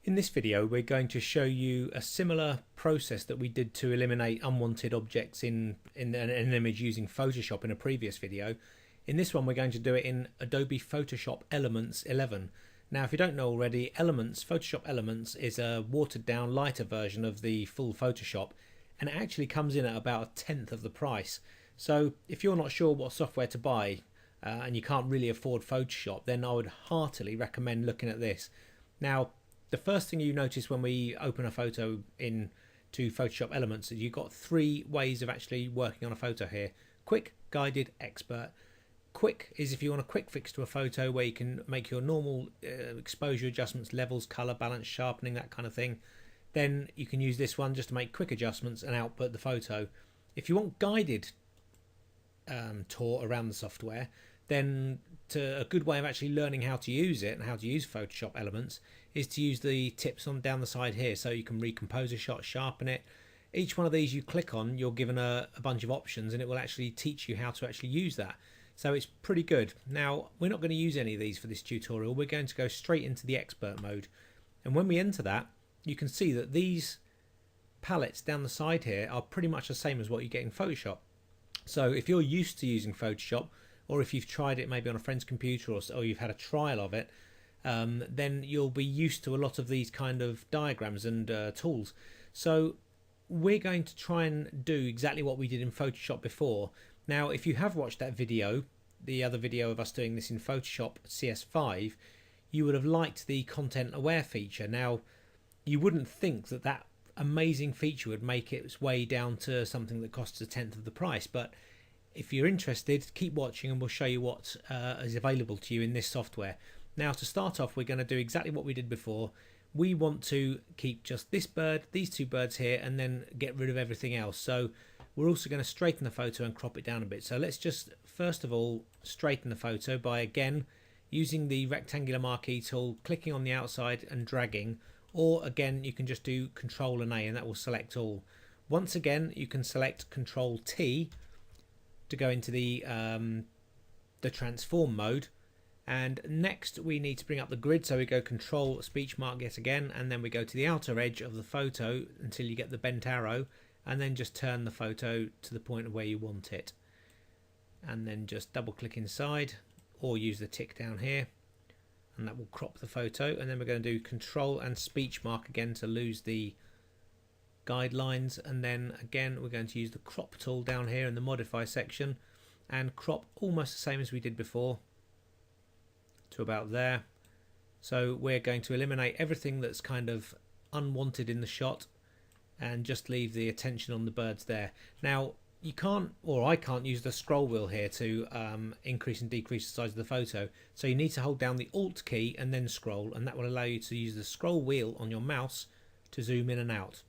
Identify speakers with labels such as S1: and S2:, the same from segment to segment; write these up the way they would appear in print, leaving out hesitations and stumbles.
S1: In this video we're going to show you a similar process that we did to eliminate unwanted objects in an image using Photoshop in a previous video. In this one we're going to do it in Adobe Photoshop Elements 11. Now if you don't know already, Photoshop Elements is a watered down lighter version of the full Photoshop, and it actually comes in at about a tenth of the price. So if you're not sure what software to buy and you can't really afford Photoshop, then I would heartily recommend looking at this. Now the first thing you notice when we open a photo in to Photoshop Elements is you've got three ways of actually working on a photo here: quick, guided, expert. Quick is if you want a quick fix to a photo where you can make your normal exposure adjustments, levels, color, balance, sharpening, that kind of thing. Then you can use this one just to make quick adjustments and output the photo. If you want guided tour around the software, then a good way of actually learning how to use it and how to use Photoshop Elements is to use the tips on down the side here. So you can recompose a shot, sharpen it. Each one of these you click on, you're given a bunch of options, and it will actually teach you how to actually use that. So it's pretty good. Now we're not going to use any of these for this tutorial. We're going to go straight into the expert mode, and when we enter that, you can see that these palettes down the side here are pretty much the same as what you get in Photoshop. So if you're used to using Photoshop, or if you've tried it maybe on a friend's computer, or you've had a trial of it, then you'll be used to a lot of these kind of diagrams and tools. So we're going to try and do exactly what we did in Photoshop before. Now if you have watched that video, the other video of us doing this in Photoshop CS5, you would have liked the content aware feature. Now you wouldn't think that that amazing feature would make its way down to something that costs a tenth of the price, but if you're interested, keep watching and we'll show you what is available to you in this software. Now to start off, we're going to do exactly what we did before. We want to keep just this bird, these two birds here, and then get rid of everything else. So we're also going to straighten the photo and crop it down a bit. So let's just first of all straighten the photo by again using the rectangular marquee tool, clicking on the outside and dragging, or again you can just do Control and A and that will select all. Once again you can select Control T to go into the transform mode, and next we need to bring up the grid, so we go Control speech mark yet again, and then we go to the outer edge of the photo until you get the bent arrow, and then just turn the photo to the point of where you want it, and then just double click inside or use the tick down here and that will crop the photo. And then we're going to do Control and speech mark again to lose the guidelines, and then again we're going to use the crop tool down here in the modify section and crop almost the same as we did before to about there. So we're going to eliminate everything that's kind of unwanted in the shot and just leave the attention on the birds there. Now you can't, or I can't, use the scroll wheel here to increase and decrease the size of the photo, so you need to hold down the Alt key and then scroll, and that will allow you to use the scroll wheel on your mouse to zoom in and out.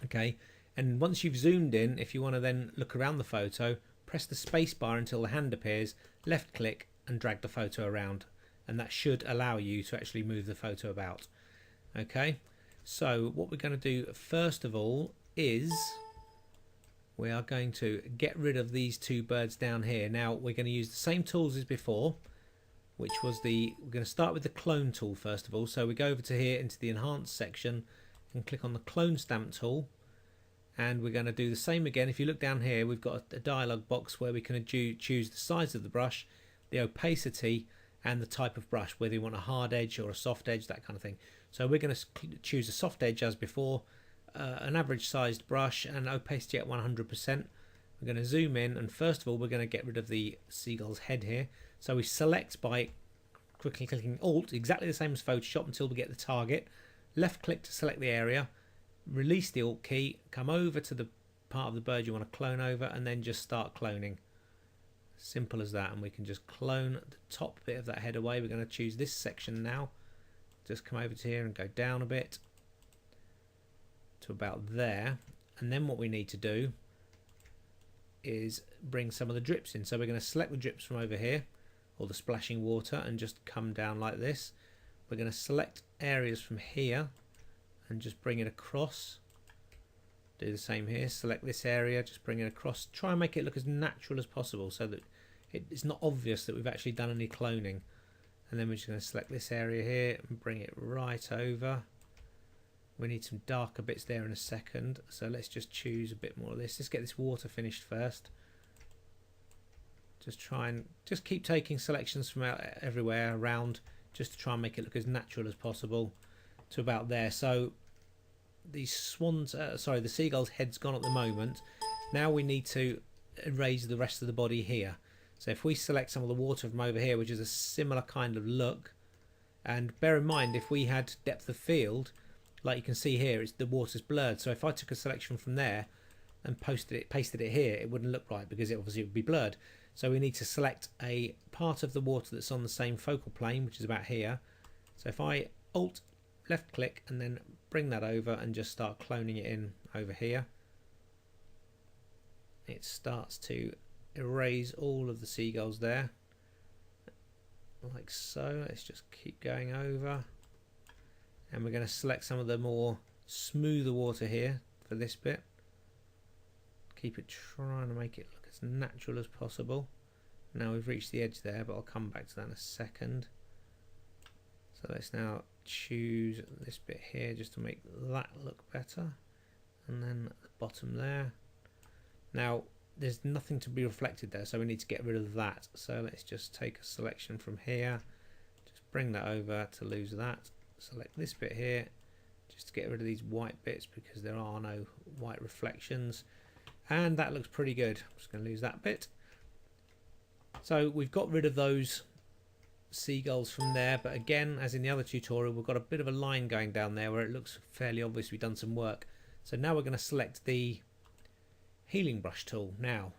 S1: Okay, and once you've zoomed in, if you want to then look around the photo, press the space bar until the hand appears, left click and drag the photo around, and that should allow you to actually move the photo about. Okay, so what we're going to do first of all is we are going to get rid of these two birds down here. Now we're going to use the same tools as before, which was we're going to start with the clone tool first of all. So we go over to here into the enhanced section and click on the clone stamp tool, and we're going to do the same again. If you look down here, we've got a dialog box where we can choose the size of the brush, the opacity, and the type of brush, whether you want a hard edge or a soft edge, that kind of thing. So we're going to choose a soft edge as before, an average sized brush, and opacity at 100%. We're going to zoom in, and first of all we're going to get rid of the seagull's head here. So we select by quickly clicking Alt, exactly the same as Photoshop, until we get the target. Left click to select the area, release the Alt key, come over to the part of the bird you want to clone over, and then just start cloning. Simple as that. And we can just clone the top bit of that head away. We're going to choose this section now, just come over to here and go down a bit to about there, and then what we need to do is bring some of the drips in. So we're going to select the drips from over here, or the splashing water, and just come down like this. We're going to select areas from here and just bring it across. Do the same here, select this area, just bring it across. Try and make it look as natural as possible so that it's not obvious that we've actually done any cloning. And then we're just going to select this area here and bring it right over. We need some darker bits there in a second, so let's just choose a bit more of this. Let's get this water finished first. Just try and just keep taking selections from everywhere around, just to try and make it look as natural as possible to about there. So the the seagull's head's gone at the moment. Now we need to erase the rest of the body here. So if we select some of the water from over here, which is a similar kind of look, and bear in mind if we had depth of field, like you can see here, the water's blurred. So if I took a selection from there and pasted it here, it wouldn't look right because it obviously would be blurred. So we need to select a part of the water that's on the same focal plane, which is about here. So if I Alt left click and then bring that over and just start cloning it in over here, it starts to erase all of the seagulls there, like so. Let's just keep going over, and we're going to select some of the more smoother water here for this bit. Keep it trying to make it look as natural as possible. Now we've reached the edge there, but I'll come back to that in a second. So let's now choose this bit here just to make that look better, and then at the bottom there. Now there's nothing to be reflected there, so we need to get rid of that. So let's just take a selection from here, just bring that over to lose that. Select this bit here just to get rid of these white bits because there are no white reflections, and that looks pretty good. I'm just going to lose that bit. So we've got rid of those seagulls from there, but again, as in the other tutorial, we've got a bit of a line going down there where it looks fairly obvious we've done some work. So now we're going to select the healing brush tool. Now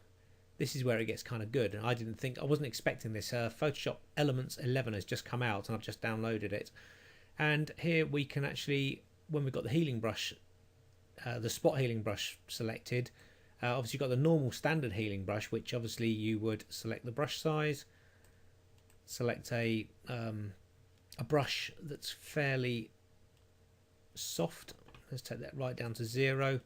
S1: this is where it gets kind of good, and I wasn't expecting this. Photoshop Elements 11 has just come out and I've just downloaded it, and here we can actually, when we've got the healing brush, the spot healing brush selected, obviously you've got the normal standard healing brush, which obviously you would select the brush size, select a brush that's fairly soft. Let's take that right down to 0,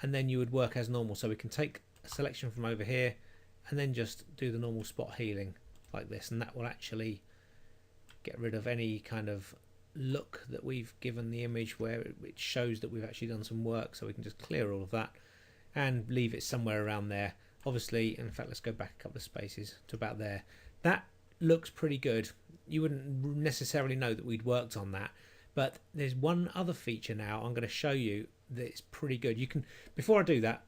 S1: and then you would work as normal. So we can take a selection from over here and then just do the normal spot healing like this, and that will actually get rid of any kind of look that we've given the image where it shows that we've actually done some work. So we can just clear all of that and leave it somewhere around there. Obviously, in fact, let's go back a couple of spaces to about there. That looks pretty good. You wouldn't necessarily know that we'd worked on that, but there's one other feature now I'm going to show you that is pretty good. You can, before I do that,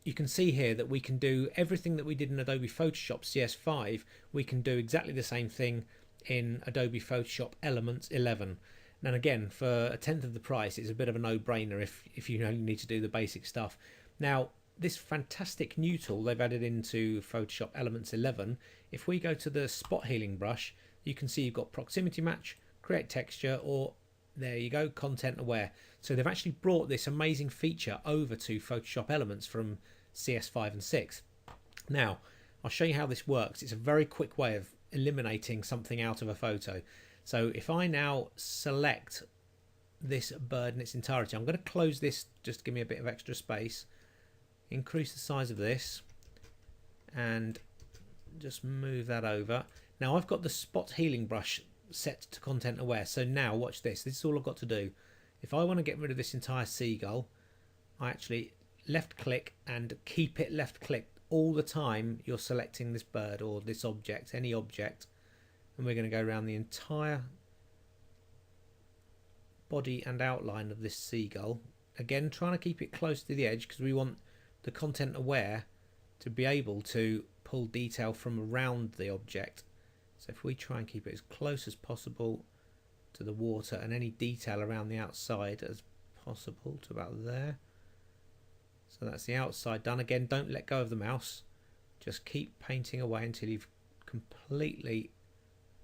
S1: you can see here that we can do everything that we did in Adobe Photoshop CS5. We can do exactly the same thing in Adobe Photoshop Elements 11. And again, for a tenth of the price, it's a bit of a no-brainer if you only need to do the basic stuff. Now, this fantastic new tool they've added into Photoshop Elements 11, if we go to the spot healing brush, you can see you've got proximity match, create texture, or there you go, content aware. So they've actually brought this amazing feature over to Photoshop Elements from CS5 and 6. Now, I'll show you how this works. It's a very quick way of eliminating something out of a photo. So if I now select this bird in its entirety, I'm going to close this just to give me a bit of extra space, increase the size of this, and just move that over. Now I've got the spot healing brush set to content aware. So now watch this. This is all I've got to do. If I want to get rid of this entire seagull, I actually left click and keep it left clicked all the time you're selecting this bird or this object, any object, and we're going to go around the entire body and outline of this seagull. Again, trying to keep it close to the edge because we want the content aware to be able to pull detail from around the object. So if we try and keep it as close as possible to the water and any detail around the outside as possible to about there. So that's the outside done. Again, don't let go of the mouse. Just keep painting away until you've completely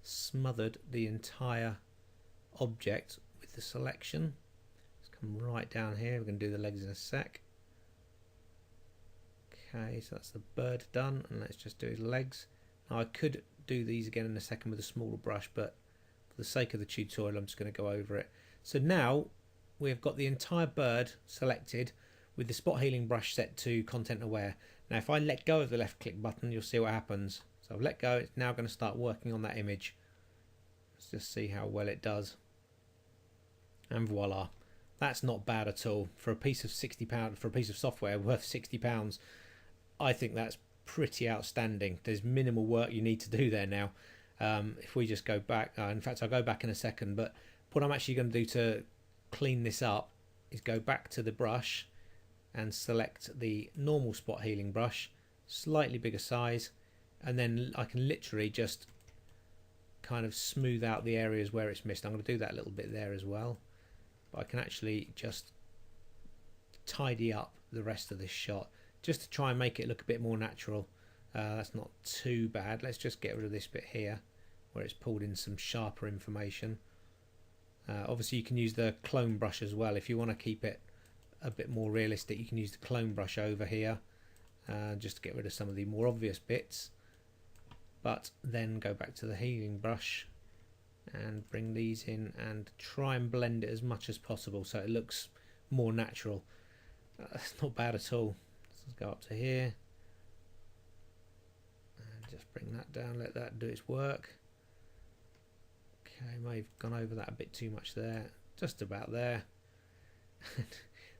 S1: smothered the entire object with the selection. Let's come right down here. We're going to do the legs in a sec. Okay, so that's the bird done, and let's just do his legs. Now I could do these again in a second with a smaller brush, but for the sake of the tutorial I'm just going to go over it. So now we've got the entire bird selected with the spot healing brush set to content aware. Now if I let go of the left click button, you'll see what happens. So I've let go, it's now going to start working on that image. Let's just see how well it does. And voila, That's not bad at all for a piece of £60, for a piece of software worth £60. I think that's pretty outstanding. There's minimal work you need to do there now. If we just go back, in fact I'll go back in a second, but what I'm actually going to do to clean this up is go back to the brush and select the normal spot healing brush, slightly bigger size, and then I can literally just kind of smooth out the areas where it's missed. I'm going to do that a little bit there as well, but I can actually just tidy up the rest of this shot just to try and make it look a bit more natural. That's not too bad. Let's just get rid of this bit here where it's pulled in some sharper information. Obviously you can use the clone brush as well if you want to keep it a bit more realistic. You can use the clone brush over here just to get rid of some of the more obvious bits, but then go back to the healing brush and bring these in and try and blend it as much as possible so it looks more natural. That's not bad at all. Let's go up to here and just bring that down, let that do its work. Okay, may have gone over that a bit too much there, just about there.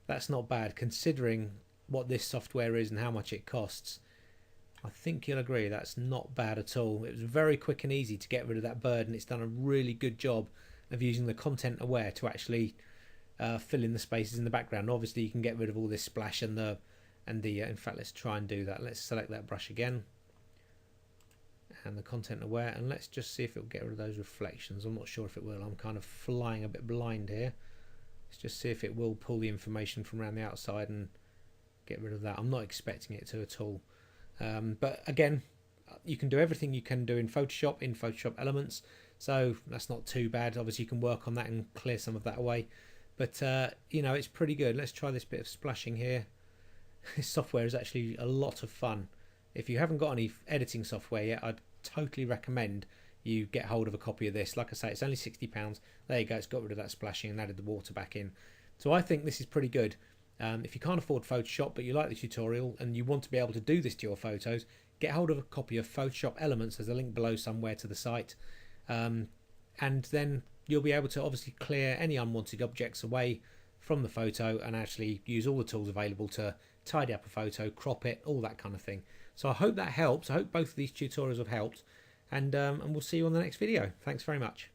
S1: That's not bad considering what this software is and how much it costs. I think you'll agree that's not bad at all. It was very quick and easy to get rid of that bird, and it's done a really good job of using the content aware to actually fill in the spaces in the background. Obviously you can get rid of all this splash and the in fact let's try and do that. Let's select that brush again and the content aware, and let's just see if it will get rid of those reflections. I'm not sure if it will. I'm kind of flying a bit blind here. Let's just see if it will pull the information from around the outside and get rid of that. I'm not expecting it to at all. But again, you can do everything you can do in Photoshop Elements, so that's not too bad. Obviously you can work on that and clear some of that away, but you know, it's pretty good. Let's try this bit of splashing here. This software is actually a lot of fun. If you haven't got any editing software yet, I'd totally recommend you get hold of a copy of this. Like I say, it's only £60. There you go, it's got rid of that splashing and added the water back in. So I think this is pretty good. If you can't afford Photoshop but you like the tutorial and you want to be able to do this to your photos, get hold of a copy of Photoshop Elements. There's a link below somewhere to the site, and then you'll be able to obviously clear any unwanted objects away from the photo and actually use all the tools available to tidy up a photo, crop it, all that kind of thing. So I hope that helps. I hope both of these tutorials have helped, and we'll see you on the next video. Thanks very much.